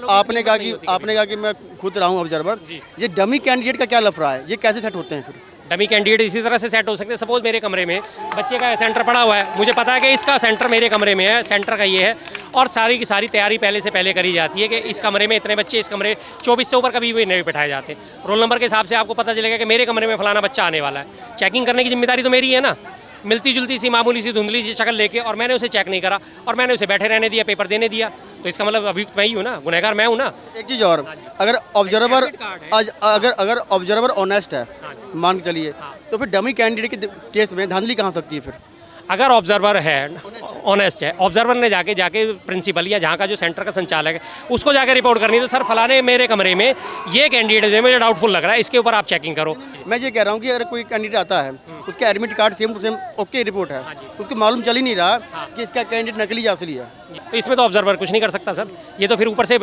आपने कहा कि मैं खुद रहा हूँ ऑब्जर्वर, ये डमी कैंडिडेट का क्या लफड़ा है, ये कैसे सेट होते हैं फिर? डमी कैंडिडेट इसी तरह से सेट हो सकते हैं। सपोज मेरे कमरे में बच्चे का सेंटर पड़ा हुआ है, मुझे पता है कि इसका सेंटर मेरे कमरे में है, सेंटर का ये है, और सारी की सारी तैयारी पहले से पहले करी जाती है कि इस कमरे में इतने बच्चे, इस कमरे 24 से ऊपर कभी भी नहीं बिठाए जाते। रोल नंबर के हिसाब से आपको पता चलेगा कि मेरे कमरे में फलाना बच्चा आने वाला है। चेकिंग करने की जिम्मेदारी तो मेरी है ना। मिलती जुलती सी मामूली सी धुंधली सी शक्ल लेके और मैंने उसे चेक नहीं करा और मैंने उसे बैठे रहने दिया, पेपर देने दिया, तो इसका मतलब अभियुक्त मैं ही हूँ ना, गुनहगार मैं हूँ ना। एक चीज़ और, अगर ऑब्जर्वर अगर ऑब्जर्वर ऑनेस्ट है, मान के चलिए, तो फिर डमी कैंडिडेट के केस में धांधली कहाँ हो सकती है फिर? अगर ऑब्जर्वर है, ऑनेस्ट है, ऑब्जर्वर ने जाके प्रिंसिपल या जहाँ का जो सेंटर का संचालक है उसको जाके रिपोर्ट करनी है, तो सर फलाने मेरे कमरे में ये कैंडिडेट है, मुझे डाउटफुल लग रहा है, इसके ऊपर आप चेकिंग करो। मैं ये कह रहा हूँ कि अगर कोई कैंडिडेट आता है, उसका admit card same to same okay report है, उसको मालूम चल ही नहीं रहा कि इसका कैंडिडेट नकली या असली है, तो इसमें तो ऑब्जर्वर कुछ नहीं कर सकता सर, ये तो फिर ऊपर से